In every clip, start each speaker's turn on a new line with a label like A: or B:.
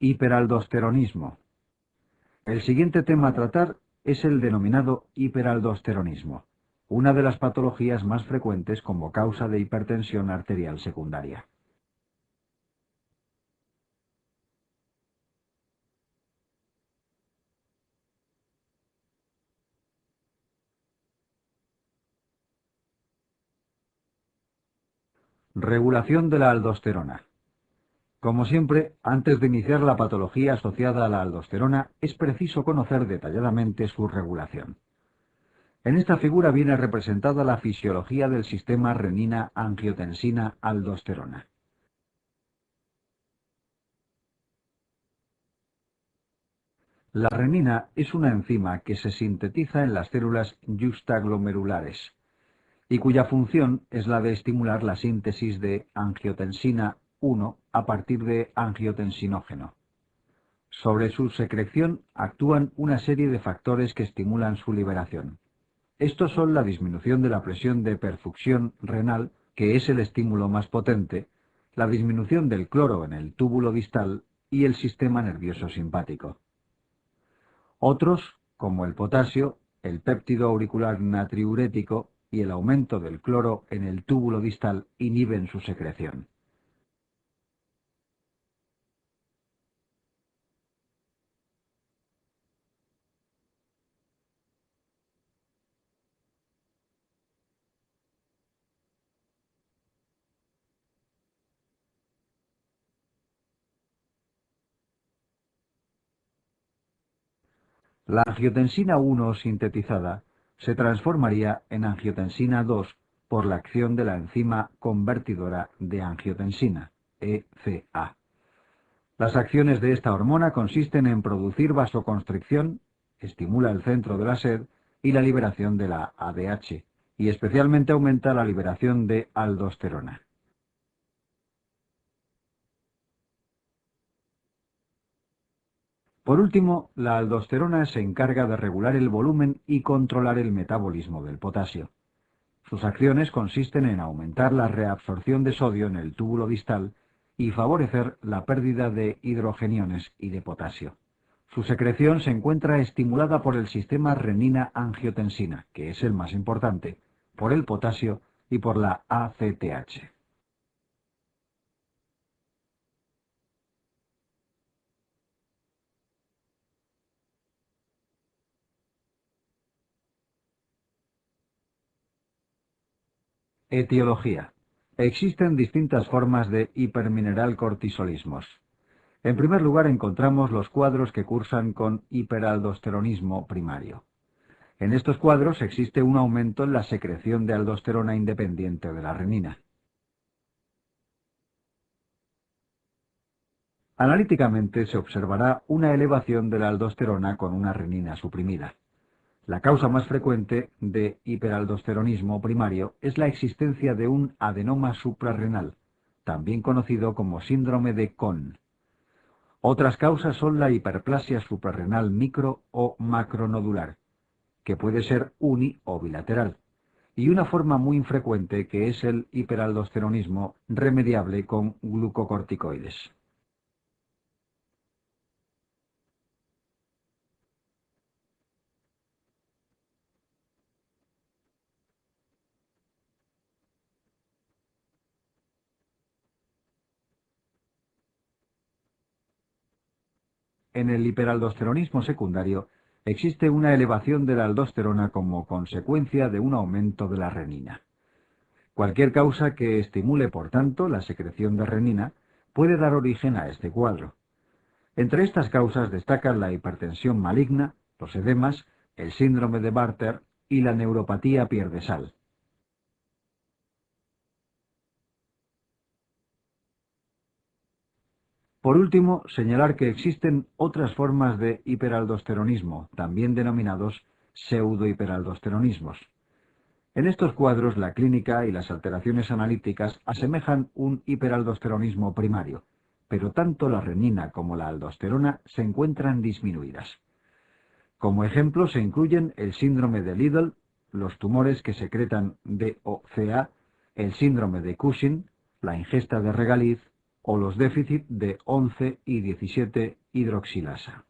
A: Hiperaldosteronismo. El siguiente tema a tratar es el denominado hiperaldosteronismo, una de las patologías más frecuentes como causa de hipertensión arterial secundaria. Regulación de la aldosterona. Como siempre, antes de iniciar la patología asociada a la aldosterona, es preciso conocer detalladamente su regulación. En esta figura viene representada la fisiología del sistema renina-angiotensina-aldosterona. La renina es una enzima que se sintetiza en las células juxtaglomerulares y cuya función es la de estimular la síntesis de angiotensina 1 a partir de angiotensinógeno. Sobre su secreción actúan una serie de factores que estimulan su liberación. Estos son la disminución de la presión de perfusión renal, que es el estímulo más potente, la disminución del cloro en el túbulo distal y el sistema nervioso simpático. Otros, como el potasio, el péptido auricular natriurético y el aumento del cloro en el túbulo distal, inhiben su secreción. La angiotensina 1 sintetizada se transformaría en angiotensina 2 por la acción de la enzima convertidora de angiotensina, ECA. Las acciones de esta hormona consisten en producir vasoconstricción, estimula el centro de la sed y la liberación de la ADH, y especialmente aumenta la liberación de aldosterona. Por último, la aldosterona se encarga de regular el volumen y controlar el metabolismo del potasio. Sus acciones consisten en aumentar la reabsorción de sodio en el túbulo distal y favorecer la pérdida de hidrogeniones y de potasio. Su secreción se encuentra estimulada por el sistema renina-angiotensina, que es el más importante, por el potasio y por la ACTH. Etiología. Existen distintas formas de hipermineralcortisolismos. En primer lugar encontramos los cuadros que cursan con hiperaldosteronismo primario. En estos cuadros existe un aumento en la secreción de aldosterona independiente de la renina. Analíticamente se observará una elevación de la aldosterona con una renina suprimida. La causa más frecuente de hiperaldosteronismo primario es la existencia de un adenoma suprarrenal, también conocido como síndrome de Cohn. Otras causas son la hiperplasia suprarrenal micro o macronodular, que puede ser uni o bilateral, y una forma muy infrecuente que es el hiperaldosteronismo remediable con glucocorticoides. En el hiperaldosteronismo secundario existe una elevación de la aldosterona como consecuencia de un aumento de la renina. Cualquier causa que estimule, por tanto, la secreción de renina puede dar origen a este cuadro. Entre estas causas destacan la hipertensión maligna, los edemas, el síndrome de Bartter y la neuropatía pierdesal. Por último, señalar que existen otras formas de hiperaldosteronismo, también denominados pseudohiperaldosteronismos. En estos cuadros, la clínica y las alteraciones analíticas asemejan un hiperaldosteronismo primario, pero tanto la renina como la aldosterona se encuentran disminuidas. Como ejemplo se incluyen el síndrome de Liddle, los tumores que secretan DOCA, el síndrome de Cushing, la ingesta de regaliz o los déficits de 11 y 17 hidroxilasa.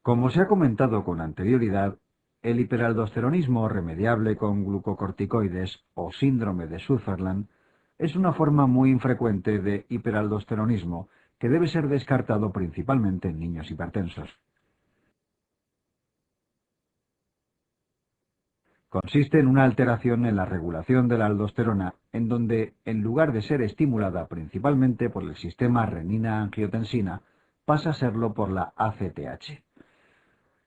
A: Como se ha comentado con anterioridad, el hiperaldosteronismo remediable con glucocorticoides o síndrome de Sutherland es una forma muy infrecuente de hiperaldosteronismo que debe ser descartado principalmente en niños hipertensos. Consiste en una alteración en la regulación de la aldosterona, en donde, en lugar de ser estimulada principalmente por el sistema renina-angiotensina, pasa a serlo por la ACTH.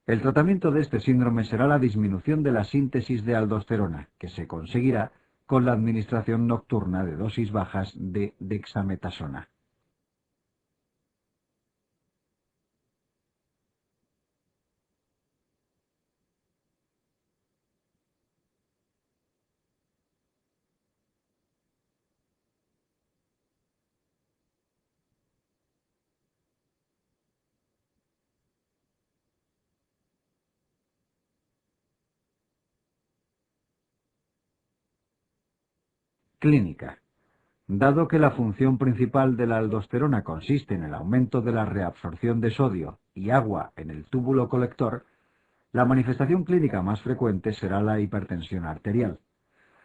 A: El tratamiento de este síndrome será la disminución de la síntesis de aldosterona, que se conseguirá con la administración nocturna de dosis bajas de dexametasona. Clínica. Dado que la función principal de la aldosterona consiste en el aumento de la reabsorción de sodio y agua en el túbulo colector, la manifestación clínica más frecuente será la hipertensión arterial.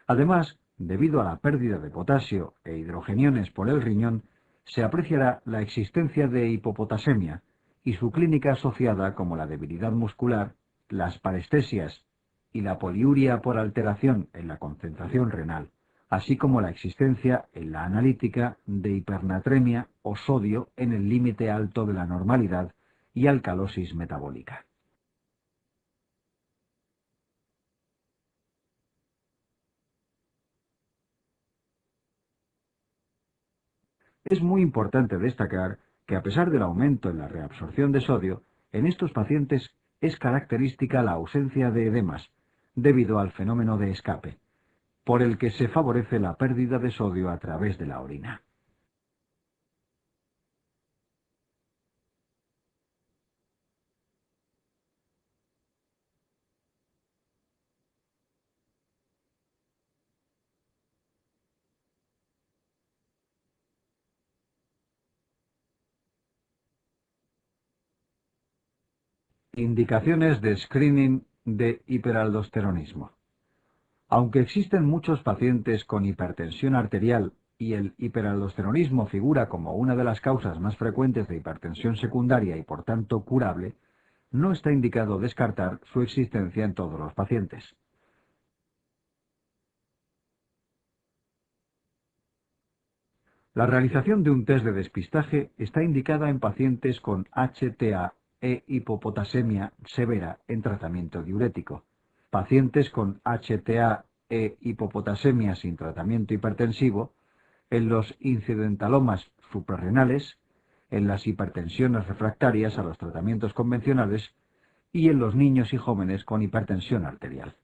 A: Además, debido a la pérdida de potasio e hidrogeniones por el riñón, se apreciará la existencia de hipopotasemia y su clínica asociada como la debilidad muscular, las parestesias y la poliuria por alteración en la concentración renal, así como la existencia en la analítica de hipernatremia o sodio en el límite alto de la normalidad y alcalosis metabólica. Es muy importante destacar que a pesar del aumento en la reabsorción de sodio, en estos pacientes es característica la ausencia de edemas, debido al fenómeno de escape, por el que se favorece la pérdida de sodio a través de la orina. Indicaciones de screening de hiperaldosteronismo. Aunque existen muchos pacientes con hipertensión arterial y el hiperaldosteronismo figura como una de las causas más frecuentes de hipertensión secundaria y por tanto curable, no está indicado descartar su existencia en todos los pacientes. La realización de un test de despistaje está indicada en pacientes con HTA e hipopotasemia severa en tratamiento diurético, pacientes con HTA e hipopotasemia sin tratamiento hipertensivo, en los incidentalomas suprarrenales, en las hipertensiones refractarias a los tratamientos convencionales y en los niños y jóvenes con hipertensión arterial.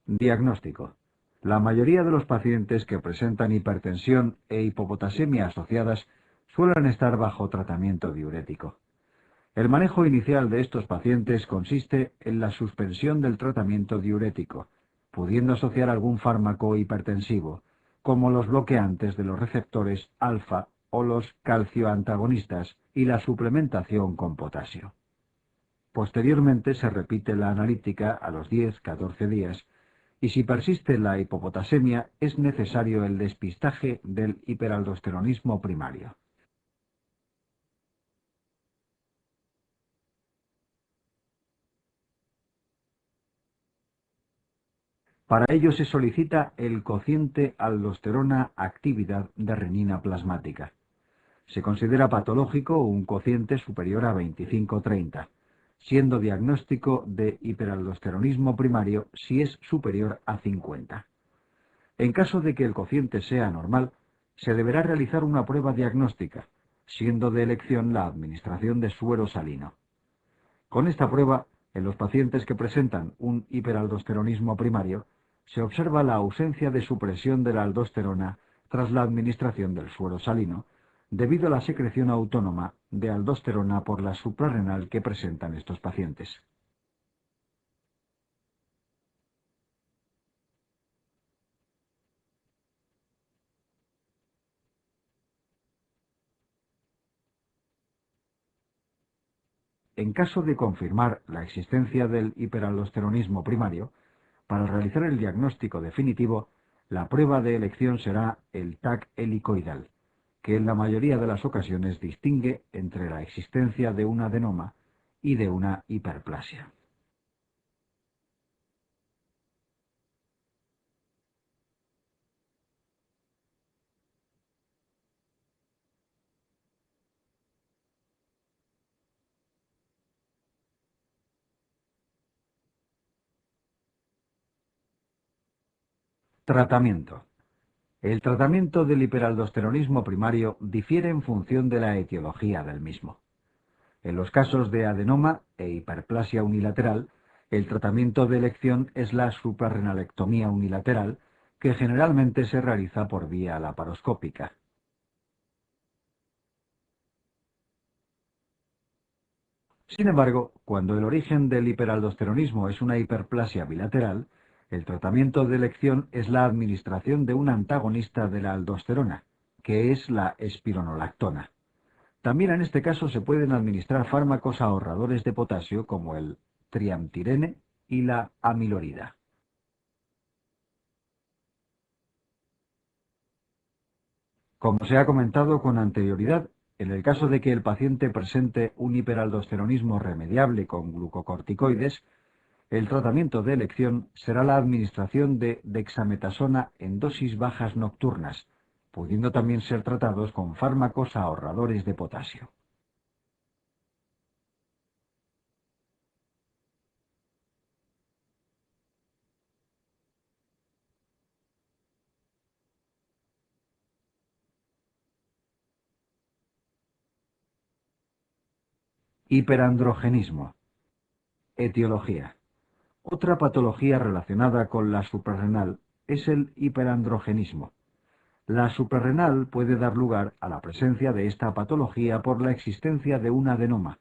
A: Diagnóstico. La mayoría de los pacientes que presentan hipertensión e hipopotasemia asociadas suelen estar bajo tratamiento diurético. El manejo inicial de estos pacientes consiste en la suspensión del tratamiento diurético, pudiendo asociar algún fármaco hipertensivo, como los bloqueantes de los receptores alfa o los calcioantagonistas y la suplementación con potasio. Posteriormente se repite la analítica a los 10-14 días y si persiste la hipopotasemia es necesario el despistaje del hiperaldosteronismo primario. Para ello se solicita el cociente aldosterona actividad de renina plasmática. Se considera patológico un cociente superior a 25-30, siendo diagnóstico de hiperaldosteronismo primario si es superior a 50. En caso de que el cociente sea normal, se deberá realizar una prueba diagnóstica, siendo de elección la administración de suero salino. Con esta prueba, en los pacientes que presentan un hiperaldosteronismo primario, se observa la ausencia de supresión de la aldosterona tras la administración del suero salino, debido a la secreción autónoma de aldosterona por la suprarrenal que presentan estos pacientes. En caso de confirmar la existencia del hiperaldosteronismo primario, para realizar el diagnóstico definitivo, la prueba de elección será el TAC helicoidal, que en la mayoría de las ocasiones distingue entre la existencia de un adenoma y de una hiperplasia. Tratamiento. El tratamiento del hiperaldosteronismo primario difiere en función de la etiología del mismo. En los casos de adenoma e hiperplasia unilateral, el tratamiento de elección es la suprarrenalectomía unilateral, que generalmente se realiza por vía laparoscópica. Sin embargo, cuando el origen del hiperaldosteronismo es una hiperplasia bilateral, el tratamiento de elección es la administración de un antagonista de la aldosterona, que es la espironolactona. También en este caso se pueden administrar fármacos ahorradores de potasio como el triamtirene y la amilorida. Como se ha comentado con anterioridad, en el caso de que el paciente presente un hiperaldosteronismo remediable con glucocorticoides, el tratamiento de elección será la administración de dexametasona en dosis bajas nocturnas, pudiendo también ser tratados con fármacos ahorradores de potasio. Hiperandrogenismo. Etiología. Otra patología relacionada con la suprarrenal es el hiperandrogenismo. La suprarrenal puede dar lugar a la presencia de esta patología por la existencia de un adenoma,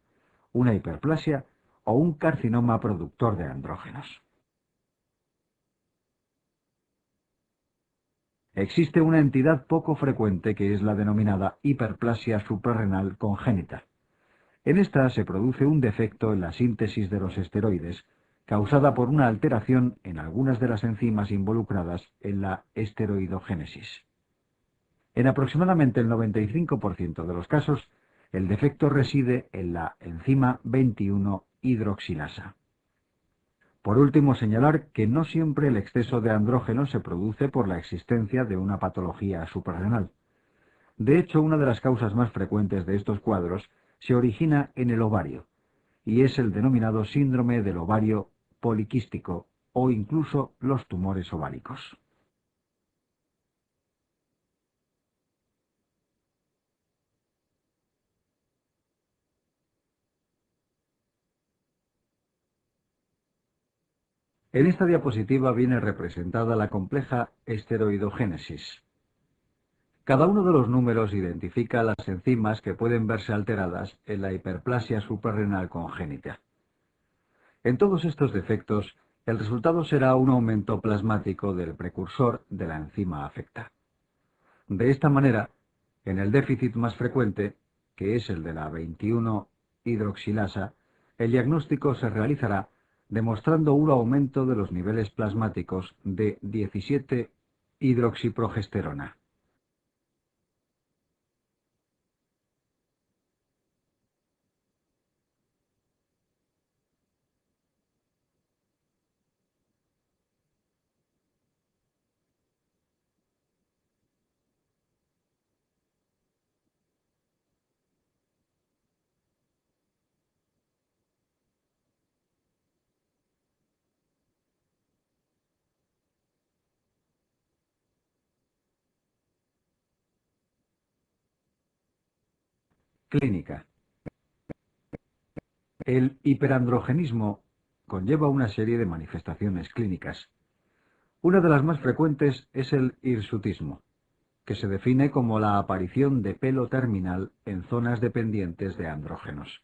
A: una hiperplasia o un carcinoma productor de andrógenos. Existe una entidad poco frecuente que es la denominada hiperplasia suprarrenal congénita. En esta se produce un defecto en la síntesis de los esteroides, causada por una alteración en algunas de las enzimas involucradas en la esteroidogénesis. En aproximadamente el 95% de los casos, el defecto reside en la enzima 21 hidroxilasa. Por último, señalar que no siempre el exceso de andrógeno se produce por la existencia de una patología suprarrenal. De hecho, una de las causas más frecuentes de estos cuadros se origina en el ovario, y es el denominado síndrome del ovario poliquístico o incluso los tumores ováricos. En esta diapositiva viene representada la compleja esteroidogénesis. Cada uno de los números identifica las enzimas que pueden verse alteradas en la hiperplasia suprarrenal congénita. En todos estos defectos, el resultado será un aumento plasmático del precursor de la enzima afecta. De esta manera, en el déficit más frecuente, que es el de la 21 hidroxilasa, el diagnóstico se realizará demostrando un aumento de los niveles plasmáticos de 17 hidroxiprogesterona. Clínica. El hiperandrogenismo conlleva una serie de manifestaciones clínicas. Una de las más frecuentes es el hirsutismo, que se define como la aparición de pelo terminal en zonas dependientes de andrógenos.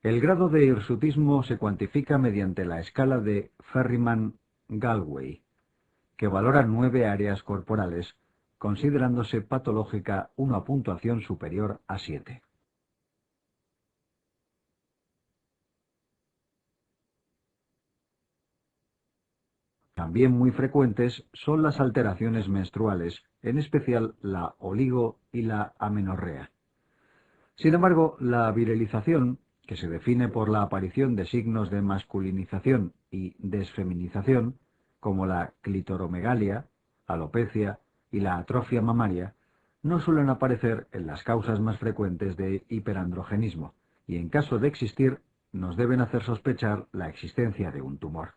A: El grado de hirsutismo se cuantifica mediante la escala de Ferriman-Gallwey, que valora 9 áreas corporales, considerándose patológica una puntuación superior a 7. También muy frecuentes son las alteraciones menstruales, en especial la oligo y la amenorrea. Sin embargo, la virilización, que se define por la aparición de signos de masculinización y desfeminización, como la clitoromegalia, alopecia y la atrofia mamaria, no suelen aparecer en las causas más frecuentes de hiperandrogenismo y, en caso de existir, nos deben hacer sospechar la existencia de un tumor.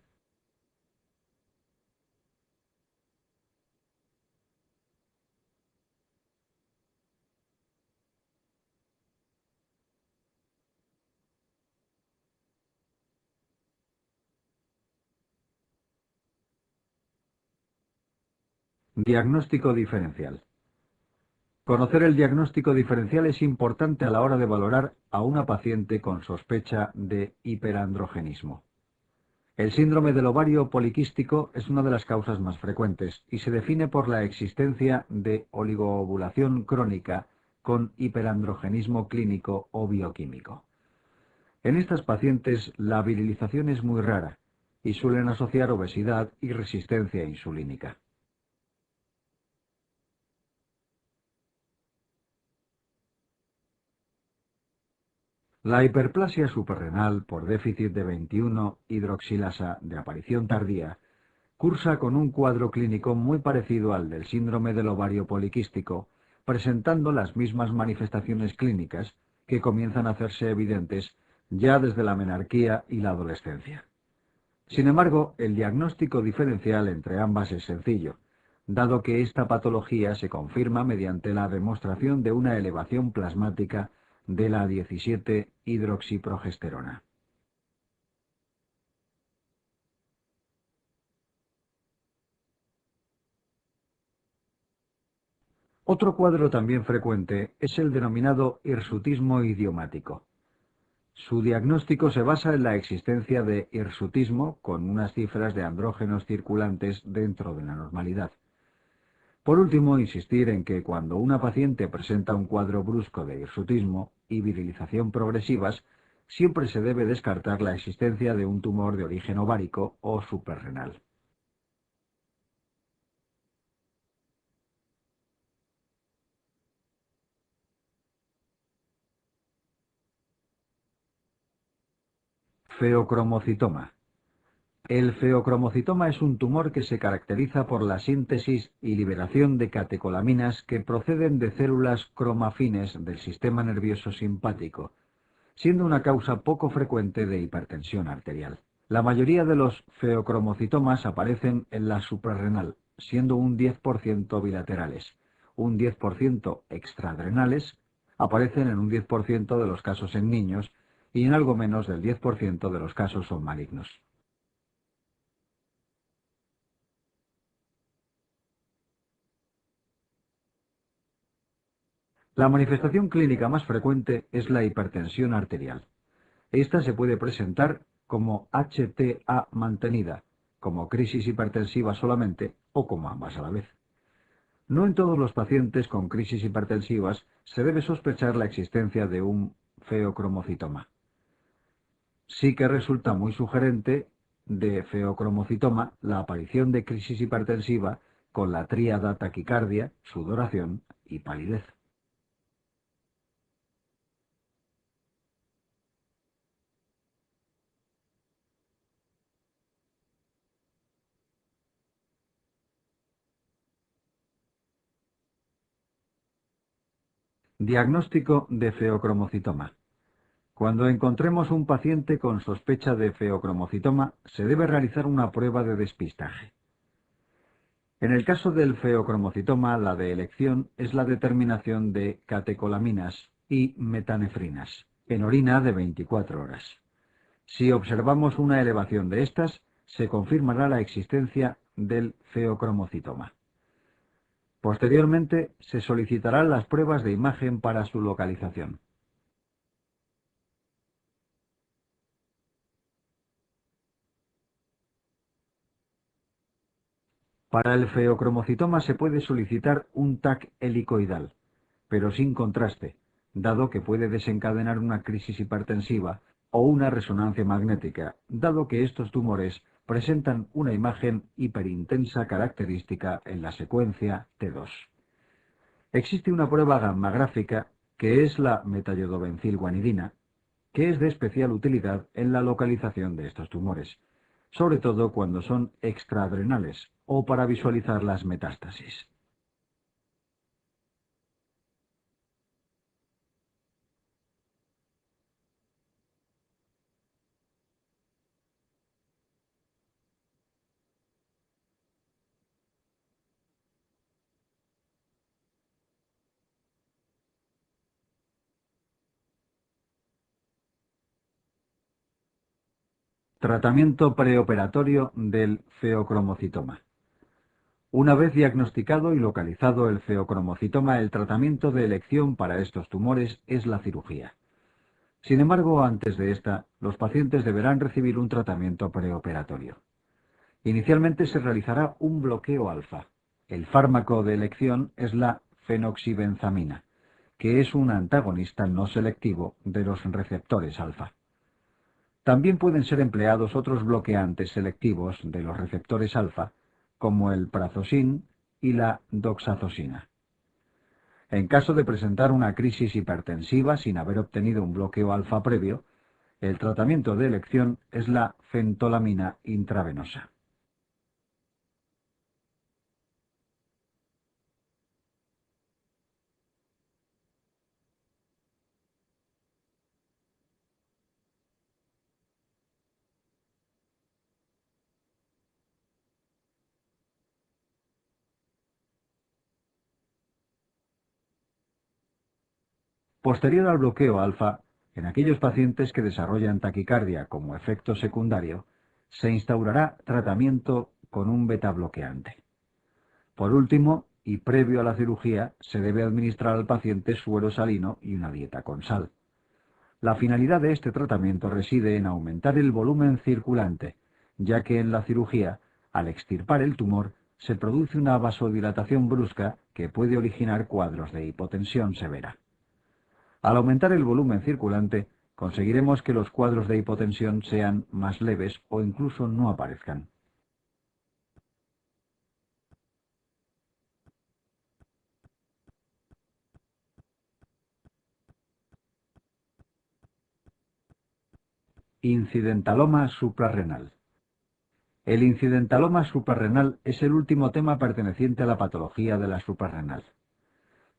A: Diagnóstico diferencial. Conocer el diagnóstico diferencial es importante a la hora de valorar a una paciente con sospecha de hiperandrogenismo. El síndrome del ovario poliquístico es una de las causas más frecuentes y se define por la existencia de oligoovulación crónica con hiperandrogenismo clínico o bioquímico. En estas pacientes la virilización es muy rara y suelen asociar obesidad y resistencia insulínica. La hiperplasia suprarrenal por déficit de 21-hidroxilasa de aparición tardía cursa con un cuadro clínico muy parecido al del síndrome del ovario poliquístico, presentando las mismas manifestaciones clínicas que comienzan a hacerse evidentes ya desde la menarquía y la adolescencia. Sin embargo, el diagnóstico diferencial entre ambas es sencillo, dado que esta patología se confirma mediante la demostración de una elevación plasmática de la 17-hidroxiprogesterona. Otro cuadro también frecuente es el denominado hirsutismo idiomático. Su diagnóstico se basa en la existencia de hirsutismo con unas cifras de andrógenos circulantes dentro de la normalidad. Por último, insistir en que cuando una paciente presenta un cuadro brusco de hirsutismo y virilización progresivas, siempre se debe descartar la existencia de un tumor de origen ovárico o suprarrenal. Feocromocitoma. El feocromocitoma es un tumor que se caracteriza por la síntesis y liberación de catecolaminas que proceden de células cromafines del sistema nervioso simpático, siendo una causa poco frecuente de hipertensión arterial. La mayoría de los feocromocitomas aparecen en la suprarrenal, siendo un 10% bilaterales. Un 10% extraadrenales aparecen en un 10% de los casos en niños y en algo menos del 10% de los casos son malignos. La manifestación clínica más frecuente es la hipertensión arterial. Esta se puede presentar como HTA mantenida, como crisis hipertensiva solamente o como ambas a la vez. No en todos los pacientes con crisis hipertensivas se debe sospechar la existencia de un feocromocitoma. Sí que resulta muy sugerente de feocromocitoma la aparición de crisis hipertensiva con la tríada taquicardia, sudoración y palidez. Diagnóstico de feocromocitoma. Cuando encontremos un paciente con sospecha de feocromocitoma, se debe realizar una prueba de despistaje. En el caso del feocromocitoma, la de elección es la determinación de catecolaminas y metanefrinas, en orina de 24 horas. Si observamos una elevación de estas, se confirmará la existencia del feocromocitoma. Posteriormente, se solicitarán las pruebas de imagen para su localización. Para el feocromocitoma se puede solicitar un TAC helicoidal, pero sin contraste, dado que puede desencadenar una crisis hipertensiva o una resonancia magnética, dado que estos tumores presentan una imagen hiperintensa característica en la secuencia T2. Existe una prueba gammagráfica que es la metayodobencilguanidina, que es de especial utilidad en la localización de estos tumores, sobre todo cuando son extraadrenales o para visualizar las metástasis. Tratamiento preoperatorio del feocromocitoma. Una vez diagnosticado y localizado el feocromocitoma, el tratamiento de elección para estos tumores es la cirugía. Sin embargo, antes de esta, los pacientes deberán recibir un tratamiento preoperatorio. Inicialmente se realizará un bloqueo alfa. El fármaco de elección es la fenoxibenzamina, que es un antagonista no selectivo de los receptores alfa. También pueden ser empleados otros bloqueantes selectivos de los receptores alfa, como el prazosin y la doxazosina. En caso de presentar una crisis hipertensiva sin haber obtenido un bloqueo alfa previo, el tratamiento de elección es la fentolamina intravenosa. Posterior al bloqueo alfa, en aquellos pacientes que desarrollan taquicardia como efecto secundario, se instaurará tratamiento con un beta bloqueante. Por último, y previo a la cirugía, se debe administrar al paciente suero salino y una dieta con sal. La finalidad de este tratamiento reside en aumentar el volumen circulante, ya que en la cirugía, al extirpar el tumor, se produce una vasodilatación brusca que puede originar cuadros de hipotensión severa. Al aumentar el volumen circulante, conseguiremos que los cuadros de hipotensión sean más leves o incluso no aparezcan. Incidentaloma suprarrenal. El incidentaloma suprarrenal es el último tema perteneciente a la patología de la suprarrenal.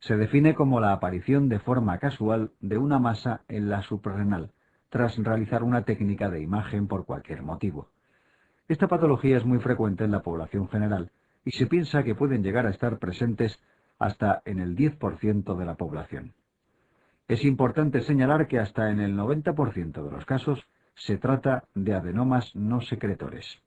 A: Se define como la aparición de forma casual de una masa en la suprarrenal, tras realizar una técnica de imagen por cualquier motivo. Esta patología es muy frecuente en la población general y se piensa que pueden llegar a estar presentes hasta en el 10% de la población. Es importante señalar que hasta en el 90% de los casos se trata de adenomas no secretores.